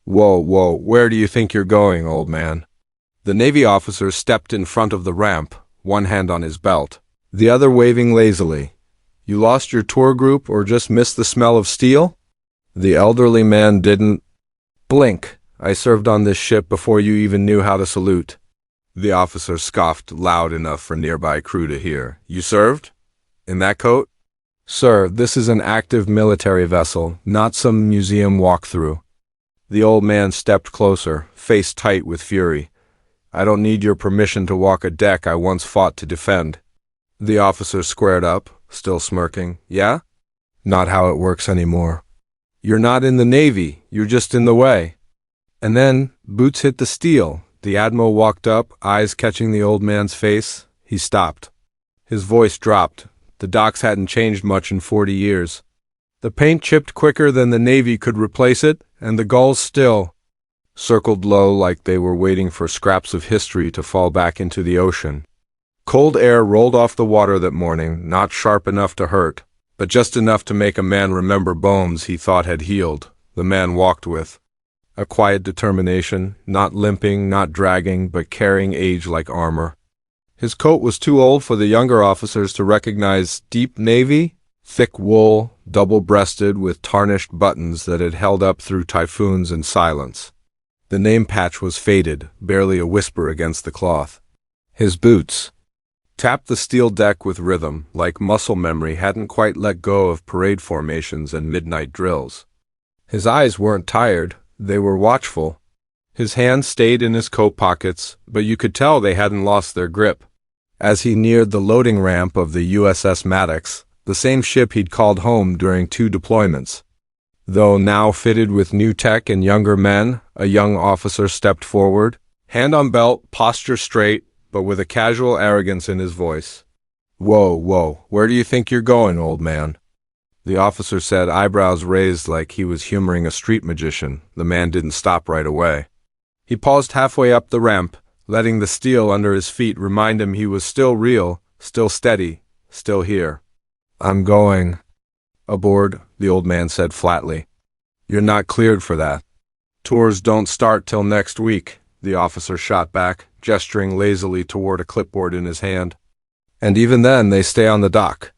Whoa, where do you think you're going, old man? The Navy officer stepped in front of the ramp, one hand on his belt, the other waving lazily. You lost your tour group or just missed the smell of steel? The elderly man didn't blink. I served on this ship before you even knew how to salute. The officer scoffed loud enough for nearby crew to hear. You served? In that coat? Sir, this is an active military vessel, not some museum walkthrough. The old man stepped closer, face tight with fury. I don't need your permission to walk a deck I once fought to defend. The officer squared up, still smirking. Yeah? Not how it works anymore. You're not in the Navy, you're just in the way. And then, boots hit the steel. The Admiral walked up, eyes catching the old man's face. He stopped. His voice dropped. The docks hadn't changed much in 40 years. The paint chipped quicker than the Navy could replace it, and the gulls still circled low like they were waiting for scraps of history to fall back into the ocean. Cold air rolled off the water that morning, not sharp enough to hurt, but just enough to make a man remember bones he thought had healed. The man walked with a quiet determination, not limping, not dragging, but carrying age like armor. His coat was too old for the younger officers to recognize deep navy, thick wool, double-breasted with tarnished buttons that had held up through typhoons and silence. The name patch was faded, barely a whisper against the cloth. His boots tapped the steel deck with rhythm, like muscle memory hadn't quite let go of parade formations and midnight drills. His eyes weren't tired, they were watchful. His hands stayed in his coat pockets, but you could tell they hadn't lost their grip. As he neared the loading ramp of the USS Maddox, the same ship he'd called home during 2 deployments. Though now fitted with new tech and younger men, a young officer stepped forward, hand on belt, posture straight, but with a casual arrogance in his voice. Whoa, where do you think you're going, old man? The officer said, eyebrows raised like he was humoring a street magician. The man didn't stop right away. He paused halfway up the ramp, letting the steel under his feet remind him he was still real, still steady, still here. I'm going aboard, the old man said flatly. You're not cleared for that. Tours don't start till next week, the officer shot back, gesturing lazily toward a clipboard in his hand. And even then, they stay on the dock.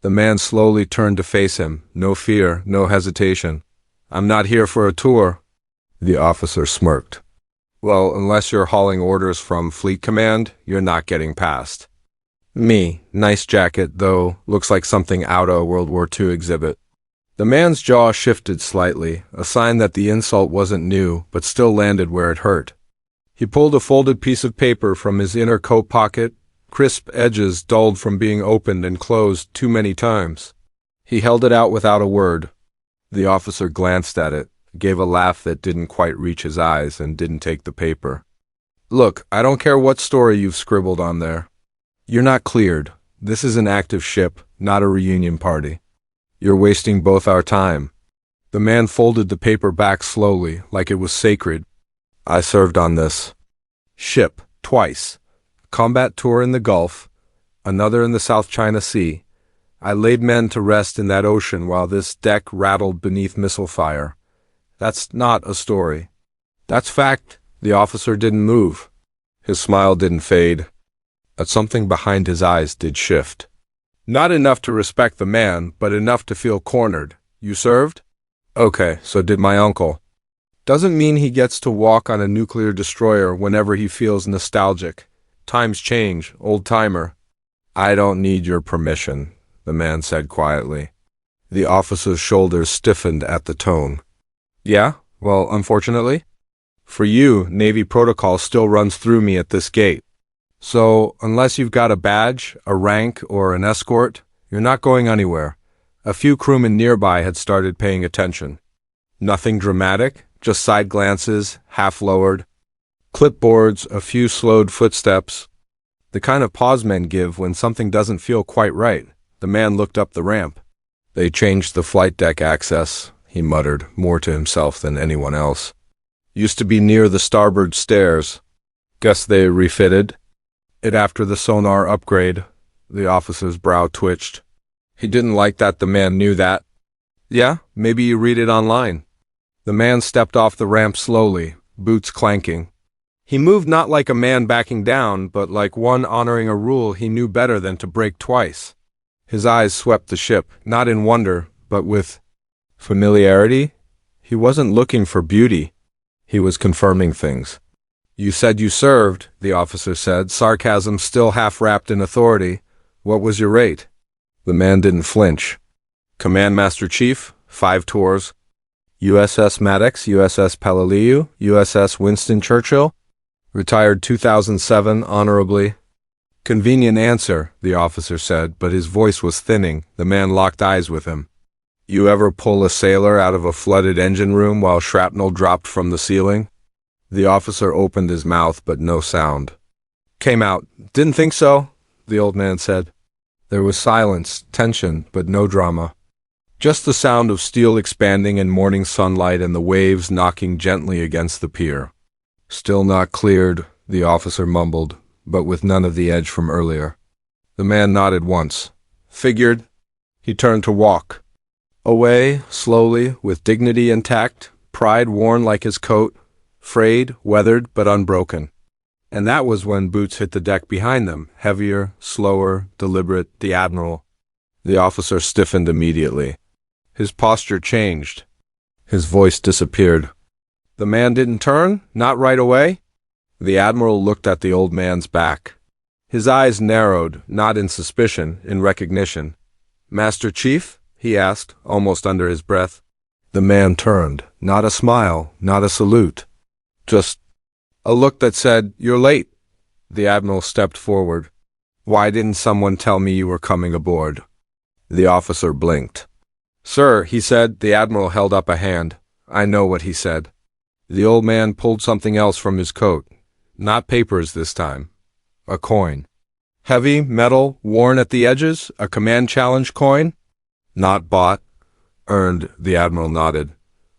The man slowly turned to face him, no fear, no hesitation. I'm not here for a tour. The officer smirked. Well, unless you're hauling orders from Fleet Command, you're not getting past. Me, nice jacket, though, looks like something out of a World War II exhibit. The man's jaw shifted slightly, a sign that the insult wasn't new, but still landed where it hurt. He pulled a folded piece of paper from his inner coat pocket, crisp edges dulled from being opened and closed too many times. He held it out without a word. The officer glanced at it, gave a laugh that didn't quite reach his eyes, and didn't take the paper. Look, I don't care what story you've scribbled on there. You're not cleared. This is an active ship, not a reunion party. You're wasting both our time. The man folded the paper back slowly, like it was sacred. I served on this ship twice. Combat tour in the Gulf, another in the South China Sea. I laid men to rest in that ocean while this deck rattled beneath missile fire. That's not a story. That's fact. The officer didn't move. His smile didn't fade. But something behind his eyes did shift. Not enough to respect the man, but enough to feel cornered. You served? Okay, so did my uncle. Doesn't mean he gets to walk on a nuclear destroyer whenever he feels nostalgic. Times change, old-timer. I don't need your permission, the man said quietly. The officer's shoulders stiffened at the tone. Yeah? Well, unfortunately? For you, Navy protocol still runs through me at this gate. So, unless you've got a badge, a rank, or an escort, you're not going anywhere. A few crewmen nearby had started paying attention. Nothing dramatic, just side glances, half-lowered. Clipboards, a few slowed footsteps. The kind of pause men give when something doesn't feel quite right. The man looked up the ramp. They changed the flight deck access, he muttered, more to himself than anyone else. Used to be near the starboard stairs. Guess they refitted it after the sonar upgrade. The officer's brow twitched. He didn't like that the man knew that. Yeah, maybe you read it online. The man stepped off the ramp slowly, boots clanking. He moved not like a man backing down, but like one honoring a rule he knew better than to break twice. His eyes swept the ship, not in wonder, but with familiarity. He wasn't looking for beauty. He was confirming things. "You said you served," the officer said, sarcasm still half wrapped in authority. "What was your rate?" The man didn't flinch. "Command Master Chief, 5 tours. USS Maddox, USS Palaliu, USS Winston Churchill. Retired 2007 honorably." "Convenient answer," the officer said, but his voice was thinning. The man locked eyes with him. "You ever pull a sailor out of a flooded engine room while shrapnel dropped from the ceiling?" The officer opened his mouth, but no sound. "Came out. Didn't think so," the old man said. There was silence, tension, but no drama. Just the sound of steel expanding in morning sunlight and the waves knocking gently against the pier. "Still not cleared," the officer mumbled, but with none of the edge from earlier. The man nodded once. "Figured." He turned to walk. Away, slowly, with dignity intact, pride worn like his coat, frayed, weathered, but unbroken. And that was when boots hit the deck behind them, heavier, slower, deliberate, the Admiral. The officer stiffened immediately. His posture changed. His voice disappeared. "The man didn't turn? Not right away?" The Admiral looked at the old man's back. His eyes narrowed, not in suspicion, in recognition. "Master Chief?" he asked, almost under his breath. The man turned. Not a smile, not a salute. Just a look that said, "You're late." The Admiral stepped forward. "Why didn't someone tell me you were coming aboard?" The officer blinked. "Sir," he said. The Admiral held up a hand. "I know what he said." The old man pulled something else from his coat. Not papers this time. A coin. Heavy, metal, worn at the edges, a command challenge coin? "Not bought. Earned," the Admiral nodded.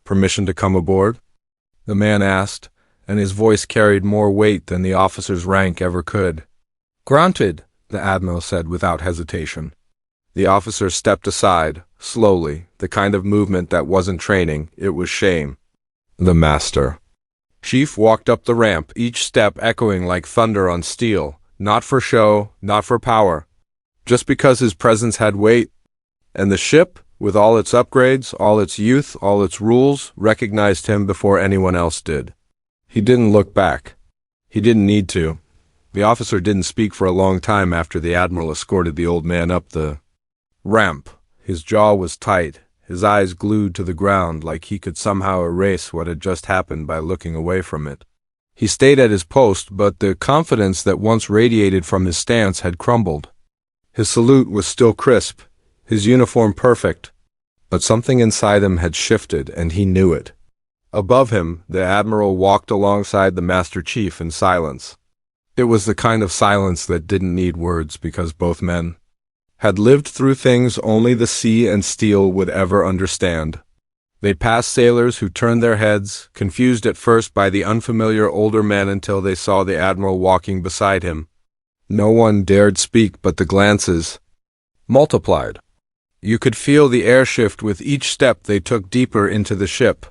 "Permission to come aboard?" The man asked, and his voice carried more weight than the officer's rank ever could. "Granted," the Admiral said without hesitation. The officer stepped aside, slowly, the kind of movement that wasn't training, it was shame. The master. Chief walked up the ramp, each step echoing like thunder on steel, not for show, not for power, just because his presence had weight. And the ship, with all its upgrades, all its youth, all its rules, recognized him before anyone else did. He didn't look back. He didn't need to. The officer didn't speak for a long time after the Admiral escorted the old man up the ramp. His jaw was tight, his eyes glued to the ground like he could somehow erase what had just happened by looking away from it. He stayed at his post, but the confidence that once radiated from his stance had crumbled. His salute was still crisp, his uniform perfect, but something inside him had shifted, and he knew it. Above him, the Admiral walked alongside the Master Chief in silence. It was the kind of silence that didn't need words because both men had lived through things only the sea and steel would ever understand. They passed sailors who turned their heads, confused at first by the unfamiliar older men until they saw the Admiral walking beside him. No one dared speak, but the glances multiplied. You could feel the air shift with each step they took deeper into the ship.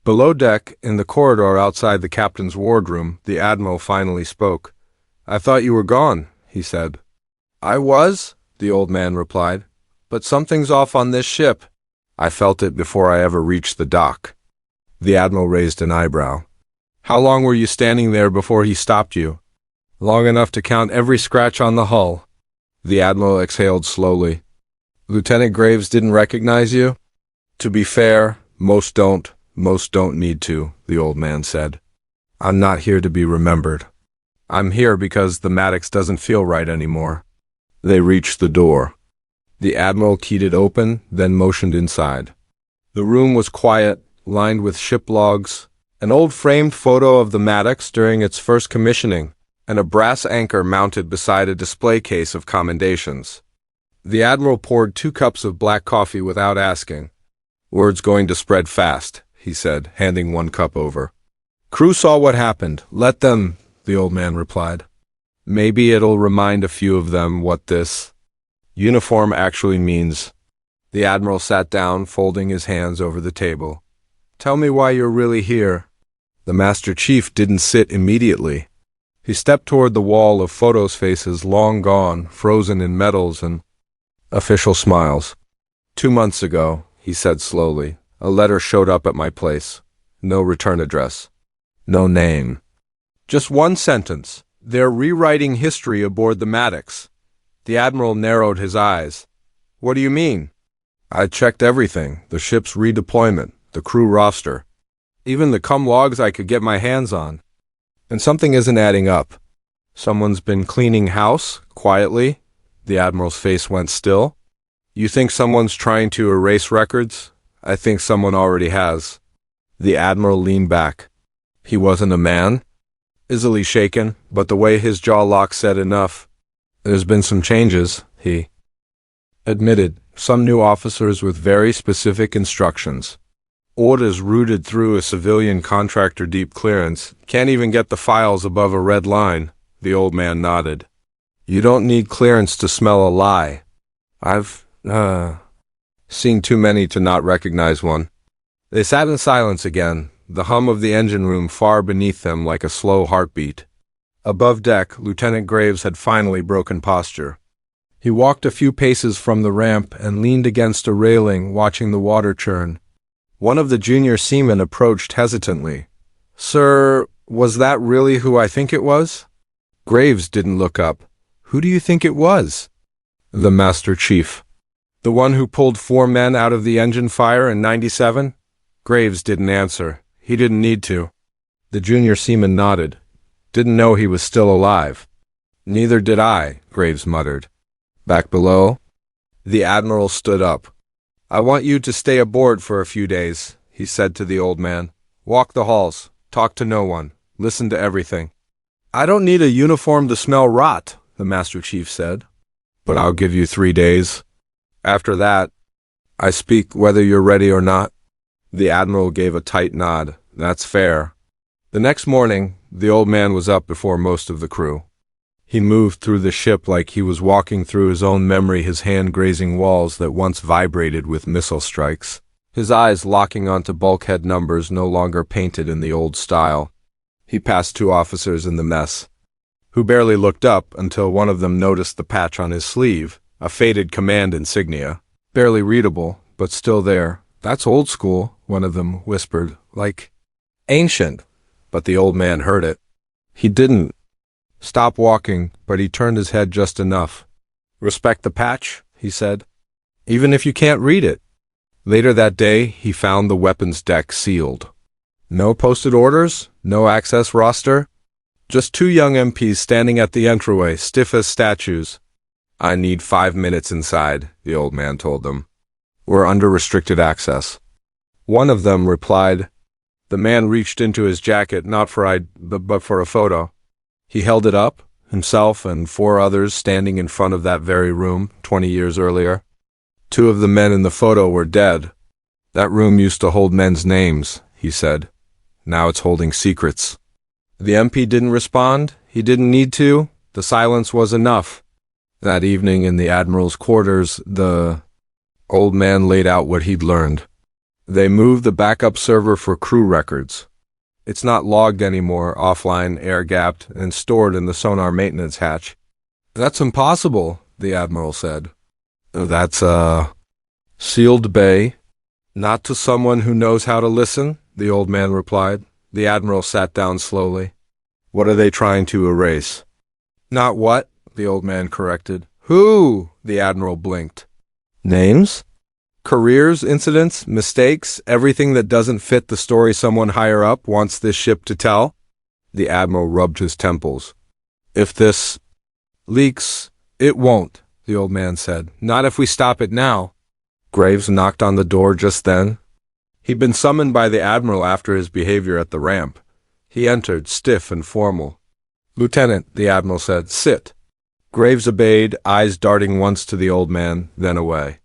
Below deck, in the corridor outside the captain's wardroom, the Admiral finally spoke. "I thought you were gone," he said. "I was," the old man replied, "but something's off on this ship. I felt it before I ever reached the dock." The Admiral raised an eyebrow. "How long were you standing there before he stopped you?" "Long enough to count every scratch on the hull." The Admiral exhaled slowly. "Lieutenant Graves didn't recognize you?" "To be fair, most don't need to," the old man said. "I'm not here to be remembered. I'm here because the Maddox doesn't feel right anymore." They reached the door. The Admiral keyed it open, then motioned inside. The room was quiet, lined with ship logs, an old framed photo of the Maddox during its first commissioning, and a brass anchor mounted beside a display case of commendations. The Admiral poured 2 cups of black coffee without asking. "Word's going to spread fast," he said, handing 1 cup over. "Crew saw what happened. Let them," the old man replied. "Maybe it'll remind a few of them what this uniform actually means." The Admiral sat down, folding his hands over the table. Tell me why you're really here." The Master Chief didn't sit immediately. He stepped toward the wall of photos, faces long gone, frozen in medals and official smiles. "2 months ago," he said slowly, "a letter showed up at my place. No return address. No name. Just one sentence. They're rewriting history aboard the Maddox." The Admiral narrowed his eyes. "What do you mean?" "I checked everything, the ship's redeployment, the crew roster, even the cum logs I could get my hands on. And something isn't adding up. Someone's been cleaning house, quietly." The Admiral's face went still. "You think someone's trying to erase records? I think someone already has." The Admiral leaned back. He wasn't a man, easily shaken, but the way his jaw locked said enough. "There's been some changes," he admitted. "Some new officers with very specific instructions. Orders routed through a civilian contractor deep clearance. Can't even get the files above a red line." The old man nodded. "You don't need clearance to smell a lie. I've, seen too many to not recognize one." They sat in silence again, the hum of the engine room far beneath them like a slow heartbeat. Above deck, Lieutenant Graves had finally broken posture. He walked a few paces from the ramp and leaned against a railing, watching the water churn. One of the junior seamen approached hesitantly. "Sir, was that really who I think it was?" Graves didn't look up. "Who do you think it was?" "The Master Chief. The one who pulled 4 men out of the engine fire in '97? Graves didn't answer. He didn't need to. The junior seaman nodded. "Didn't know he was still alive." "Neither did I," Graves muttered. "Back below?" The Admiral stood up. "I want you to stay aboard for a few days," he said to the old man. "Walk the halls. Talk to no one. Listen to everything." "I don't need a uniform to smell rot," the Master Chief said. "But I'll give you 3 days. After that, I speak whether you're ready or not." The Admiral gave a tight nod. "That's fair." The next morning, the old man was up before most of the crew. He moved through the ship like he was walking through his own memory, his hand grazing walls that once vibrated with missile strikes, his eyes locking onto bulkhead numbers no longer painted in the old style. He passed 2 officers in the mess, who barely looked up until one of them noticed the patch on his sleeve, a faded command insignia, barely readable, but still there. "That's old school," one of them whispered, "like ancient." But the old man heard it. He didn't stop walking, but he turned his head just enough. "Respect the patch," he said, "even if you can't read it." Later that day, he found the weapons deck sealed. No posted orders, no access roster, just 2 young MPs standing at the entryway, stiff as statues. "I need 5 minutes inside," the old man told them. "We're under restricted access." One of them replied. The man reached into his jacket, not for but for a photo. He held it up, himself and 4 others standing in front of that very room 20 years earlier. 2 of the men in the photo were dead. "That room used to hold men's names," he said. "Now it's holding secrets." The MP didn't respond. He didn't need to. The silence was enough. That evening in the Admiral's quarters, the old man laid out what he'd learned. They moved the backup server for crew records. It's not logged anymore, offline, air-gapped, and stored in the sonar maintenance hatch. "That's impossible," the Admiral said. "That's a sealed bay." "Not to someone who knows how to listen," the old man replied. The Admiral sat down slowly. "What are they trying to erase?" "Not what," the old man corrected. "Who?" the Admiral blinked. "Names? Careers, incidents, mistakes, everything that doesn't fit the story someone higher up wants this ship to tell?" The Admiral rubbed his temples. "If this leaks, it won't," the old man said. "Not if we stop it now." Graves knocked on the door just then. He'd been summoned by the Admiral after his behavior at the ramp. He entered, stiff and formal. "Lieutenant," the Admiral said, "sit." Graves obeyed, eyes darting once to the old man, then away.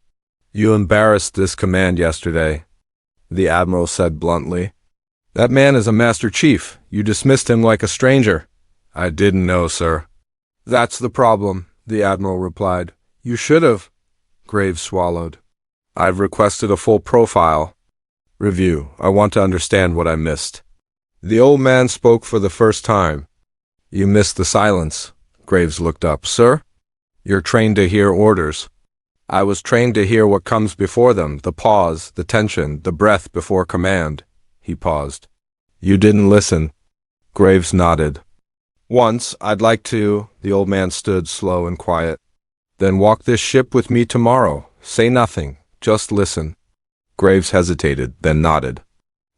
"You embarrassed this command yesterday," the Admiral said bluntly. "That man is a Master Chief. You dismissed him like a stranger." "I didn't know, sir." "That's the problem," the Admiral replied. "You should have." Graves swallowed. "I've requested a full profile." Review. I want to understand what I missed. The old man spoke for the first time. You missed the silence. Graves looked up. Sir? You're trained to hear orders. I was trained to hear what comes before them, the pause, the tension, the breath before command. He paused. You didn't listen. Graves nodded. Once, I'd like to. The old man stood slow and quiet. Then walk this ship with me tomorrow. Say nothing. Just listen. Graves hesitated, then nodded.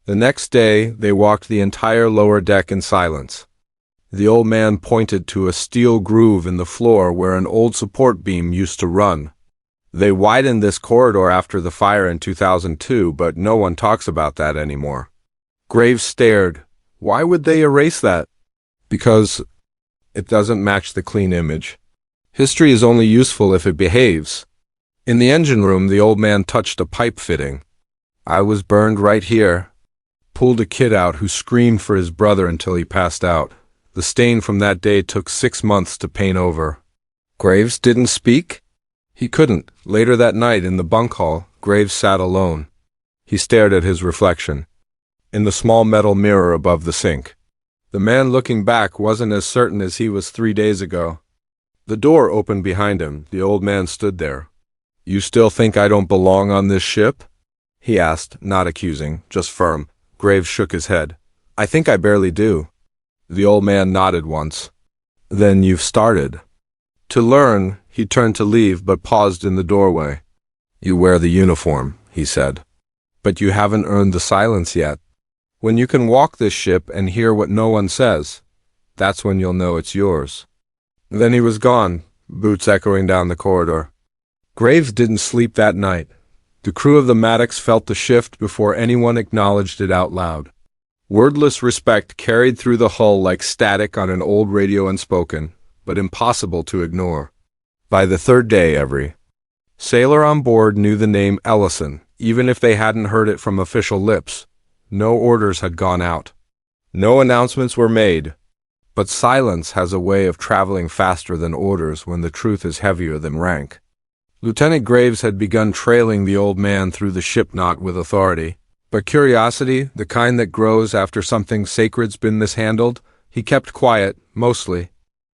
The next day, they walked the entire lower deck in silence. The old man pointed to a steel groove in the floor where an old support beam used to run. They widened this corridor after the fire in 2002, but no one talks about that anymore. Graves stared. Why would they erase that? Because it doesn't match the clean image. History is only useful if it behaves. In the engine room, the old man touched a pipe fitting. I was burned right here. Pulled a kid out who screamed for his brother until he passed out. The stain from that day took 6 months to paint over. Graves didn't speak? He couldn't. Later that night in the bunk hall, Graves sat alone. He stared at his reflection in the small metal mirror above the sink. The man looking back wasn't as certain as he was 3 days ago. The door opened behind him. The old man stood there. You still think I don't belong on this ship? He asked, not accusing, just firm. Graves shook his head. I think I barely do. The old man nodded once. Then you've started. To learn, he turned to leave but paused in the doorway. You wear the uniform, he said. But you haven't earned the silence yet. When you can walk this ship and hear what no one says, that's when you'll know it's yours. Then he was gone, boots echoing down the corridor. Graves didn't sleep that night. The crew of the Maddox felt the shift before anyone acknowledged it out loud. Wordless respect carried through the hull like static on an old radio unspoken, but impossible to ignore. By the third day, every sailor on board knew the name Ellison, even if they hadn't heard it from official lips. No orders had gone out. No announcements were made. But silence has a way of traveling faster than orders when the truth is heavier than rank. Lieutenant Graves had begun trailing the old man through the ship knot with authority. But curiosity, the kind that grows after something sacred's been mishandled, he kept quiet, mostly.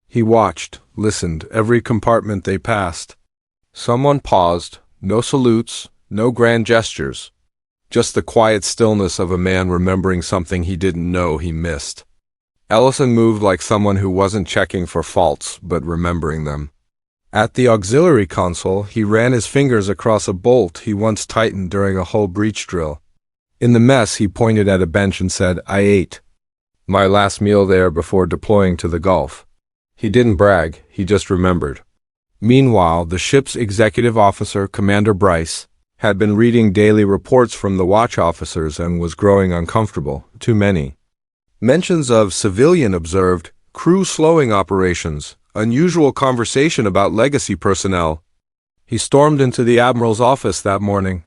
He watched, listened, every compartment they passed. Someone paused, no salutes, no grand gestures. Just the quiet stillness of a man remembering something he didn't know he missed. Ellison moved like someone who wasn't checking for faults, but remembering them. At the auxiliary console, he ran his fingers across a bolt he once tightened during a hull breach drill. In the mess, he pointed at a bench and said, I ate my last meal there before deploying to the Gulf. He didn't brag, he just remembered. Meanwhile, the ship's executive officer, Commander Bryce, had been reading daily reports from the watch officers and was growing uncomfortable. Too many. Mentions of civilian observed, crew slowing operations, unusual conversation about legacy personnel. He stormed into the Admiral's office that morning.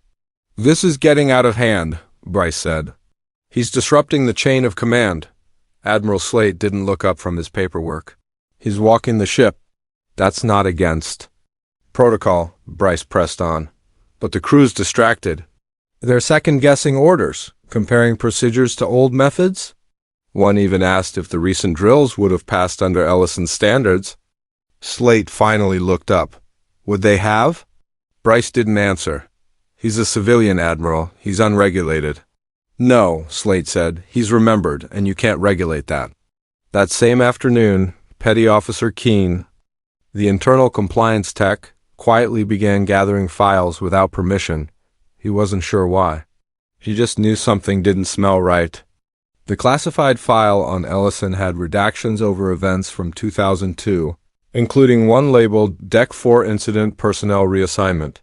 This is getting out of hand, Bryce said. He's disrupting the chain of command. Admiral Slate didn't look up from his paperwork. He's walking the ship. That's not against protocol, Bryce pressed on. But the crew's distracted. They're second-guessing orders, comparing procedures to old methods. One even asked if the recent drills would have passed under Ellison's standards. Slate finally looked up. Would they have? Bryce didn't answer. He's a civilian, Admiral. He's unregulated. No, Slate said. He's remembered, and you can't regulate that. That same afternoon, Petty Officer Keene, the internal compliance tech, quietly began gathering files without permission. He wasn't sure why. He just knew something didn't smell right. The classified file on Ellison had redactions over events from 2002, including one labeled Deck 4 Incident Personnel Reassignment.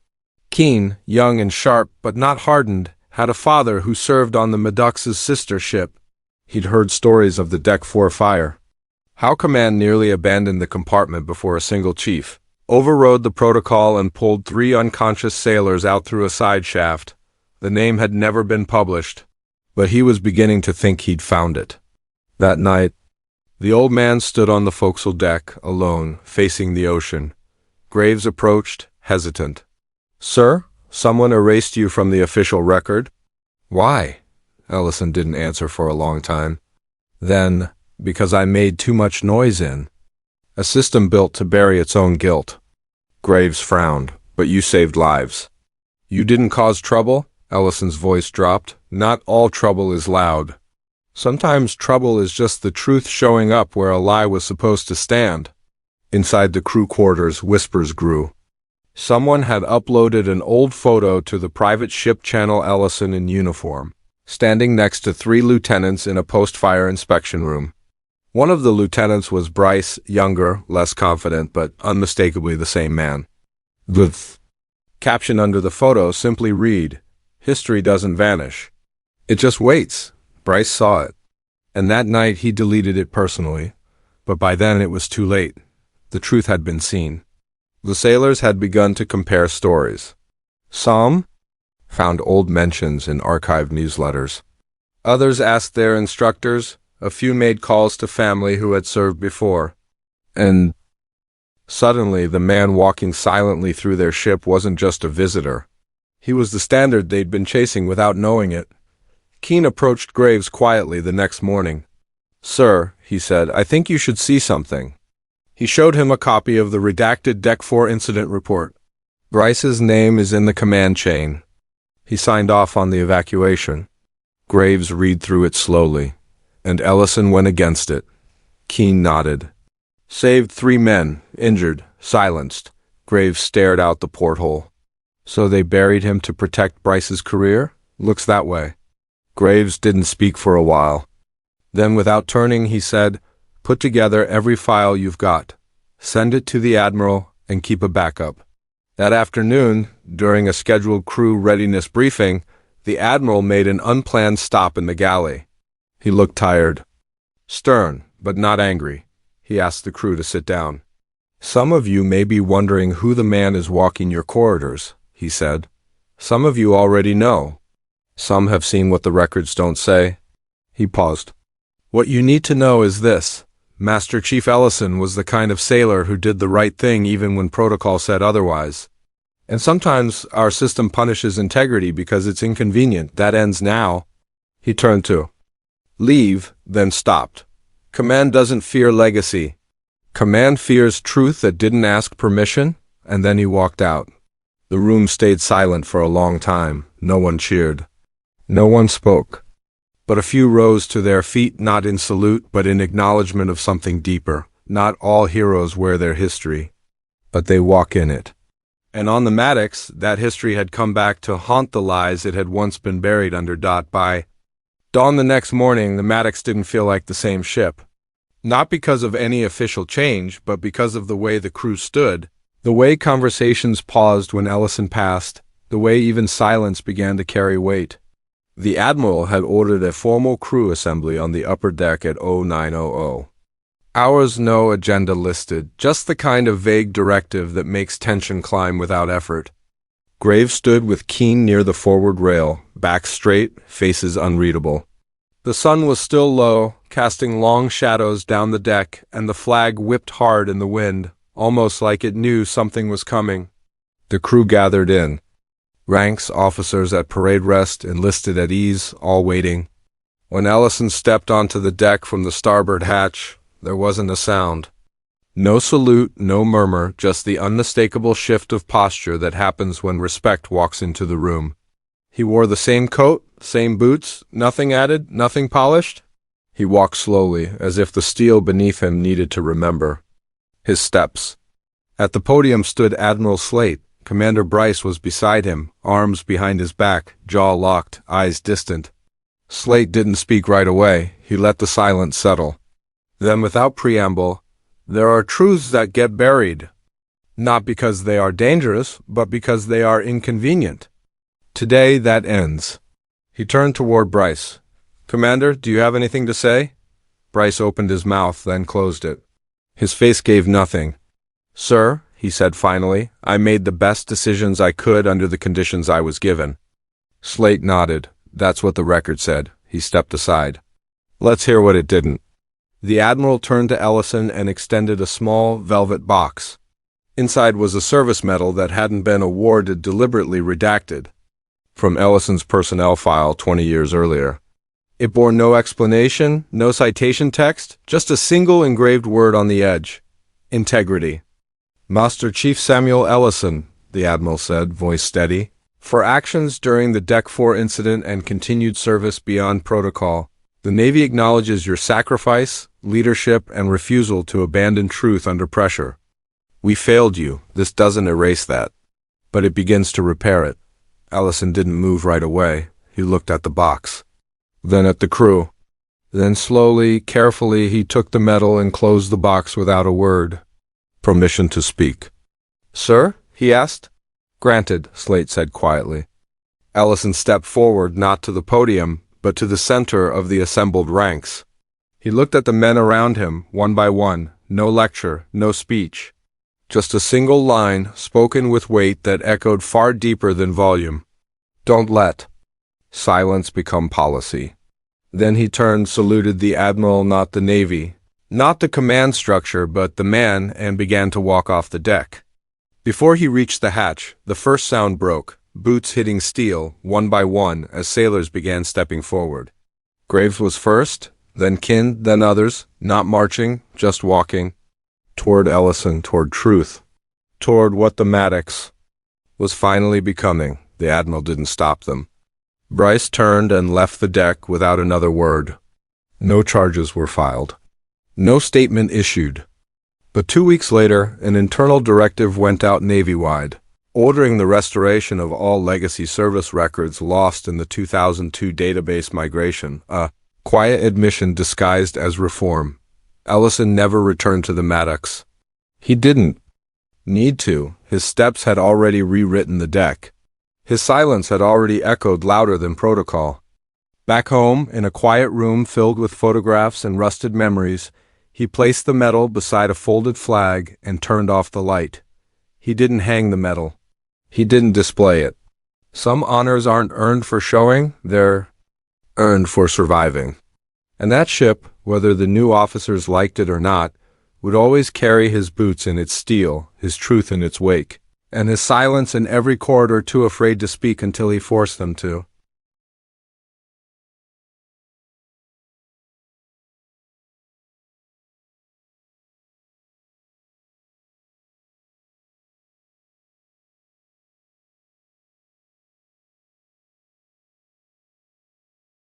Keene, young and sharp but not hardened, had a father who served on the Medux's sister ship. He'd heard stories of the Deck 4 fire. How command nearly abandoned the compartment before a single chief, overrode the protocol and pulled 3 unconscious sailors out through a side shaft. The name had never been published, but he was beginning to think he'd found it. That night, the old man stood on the forecastle deck, alone, facing the ocean. Graves approached, hesitant. Sir, someone erased you from the official record? Why? Ellison didn't answer for a long time. Then, because I made too much noise in. A system built to bury its own guilt. Graves frowned. But you saved lives. You didn't cause trouble? Ellison's voice dropped. Not all trouble is loud. Sometimes trouble is just the truth showing up where a lie was supposed to stand. Inside the crew quarters, whispers grew. Someone had uploaded an old photo to the private ship channel. Ellison in uniform, standing next to 3 lieutenants in a post-fire inspection room. One of the lieutenants was Bryce, younger, less confident, but unmistakably the same man. The caption under the photo simply read, "History doesn't vanish. It just waits." Bryce saw it. And that night he deleted it personally. But by then it was too late. The truth had been seen. The sailors had begun to compare stories. Some found old mentions in archived newsletters. Others asked their instructors. A few made calls to family who had served before. And suddenly, the man walking silently through their ship wasn't just a visitor. He was the standard they'd been chasing without knowing it. Keene approached Graves quietly the next morning. "Sir," he said, "I think you should see something." He showed him a copy of the redacted Deck 4 incident report. Bryce's name is in the command chain. He signed off on the evacuation. Graves read through it slowly, and Ellison went against it. Keene nodded. Saved 3 men, injured, silenced. Graves stared out the porthole. So they buried him to protect Bryce's career? Looks that way. Graves didn't speak for a while. Then, without turning, he said, "Put together every file you've got. Send it to the Admiral and keep a backup." That afternoon, during a scheduled crew readiness briefing, the Admiral made an unplanned stop in the galley. He looked tired. Stern, but not angry. He asked the crew to sit down. "Some of you may be wondering who the man is walking your corridors," he said. "Some of you already know. Some have seen what the records don't say." He paused. "What you need to know is this. Master Chief Ellison was the kind of sailor who did the right thing even when protocol said otherwise. And sometimes our system punishes integrity because it's inconvenient. That ends now." He turned to leave, then stopped. "Command doesn't fear legacy. Command fears truth that didn't ask permission," and then he walked out. The room stayed silent for a long time. No one cheered. No one spoke. But a few rose to their feet, not in salute, but in acknowledgement of something deeper. Not all heroes wear their history, but they walk in it. And on the Maddox, that history had come back to haunt the lies it had once been buried under. By dawn the next morning, the Maddox didn't feel like the same ship. Not because of any official change, but because of the way the crew stood, the way conversations paused when Ellison passed, the way even silence began to carry weight. The Admiral had ordered a formal crew assembly on the upper deck at 0900. Hours no agenda listed, just the kind of vague directive that makes tension climb without effort. Graves stood with Keene near the forward rail, back straight, faces unreadable. The sun was still low, casting long shadows down the deck, and the flag whipped hard in the wind, almost like it knew something was coming. The crew gathered in. Ranks, officers at parade rest, enlisted at ease, all waiting. When Ellison stepped onto the deck from the starboard hatch, there wasn't a sound. No salute, no murmur, just the unmistakable shift of posture that happens when respect walks into the room. He wore the same coat, same boots, nothing added, nothing polished. He walked slowly, as if the steel beneath him needed to remember. His steps. At the podium stood Admiral Slate. Commander Bryce was beside him, arms behind his back, jaw locked, eyes distant. Slate didn't speak right away. He let the silence settle. Then, without preamble, "There are truths that get buried, not because they are dangerous, but because they are inconvenient. Today, that ends." He turned toward Bryce. "Commander, do you have anything to say?" Bryce opened his mouth, then closed it. His face gave nothing. "Sir," he said finally, "I made the best decisions I could under the conditions I was given." Slate nodded. "That's what the record said." He stepped aside. "Let's hear what it didn't." The Admiral turned to Ellison and extended a small, velvet box. Inside was a service medal that hadn't been awarded, deliberately redacted. from Ellison's personnel file 20 years earlier. It bore no explanation, no citation text, just a single engraved word on the edge: integrity. Master Chief Samuel Ellison, the Admiral said, voice steady, for actions during the Deck 4 incident and continued service beyond protocol, the Navy acknowledges your sacrifice, leadership, and refusal to abandon truth under pressure. We failed you. This doesn't erase that, but it begins to repair it. Ellison didn't move right away. He looked at the box, then at the crew. Then slowly, carefully, he took the medal and closed the box without a word. Permission to speak. Sir? He asked. Granted, Slate said quietly. Ellison stepped forward, not to the podium, but to the center of the assembled ranks. He looked at the men around him, one by one. No lecture, no speech. Just a single line, spoken with weight that echoed far deeper than volume. Don't let silence become policy. Then he turned, saluted the Admiral, not the Navy, not the command structure, but the man, and began to walk off the deck. Before he reached the hatch, the first sound broke, boots hitting steel, one by one, as sailors began stepping forward. Graves was first, then Kin, then others, not marching, just walking. Toward Ellison, toward truth, toward what the Maddox was finally becoming. The Admiral didn't stop them. Bryce turned and left the deck without another word. No charges were filed. No statement issued. But 2 weeks later, an internal directive went out Navy-wide, ordering the restoration of all legacy service records lost in the 2002 database migration, a quiet admission disguised as reform. Ellison never returned to the Maddox. He didn't need to. His steps had already rewritten the deck. His silence had already echoed louder than protocol. Back home, in a quiet room filled with photographs and rusted memories, he placed the medal beside a folded flag and turned off the light. He didn't hang the medal. He didn't display it. Some honors aren't earned for showing, they're earned for surviving. And that ship, whether the new officers liked it or not, would always carry his boots in its steel, his truth in its wake, and his silence in every corridor too afraid to speak until he forced them to.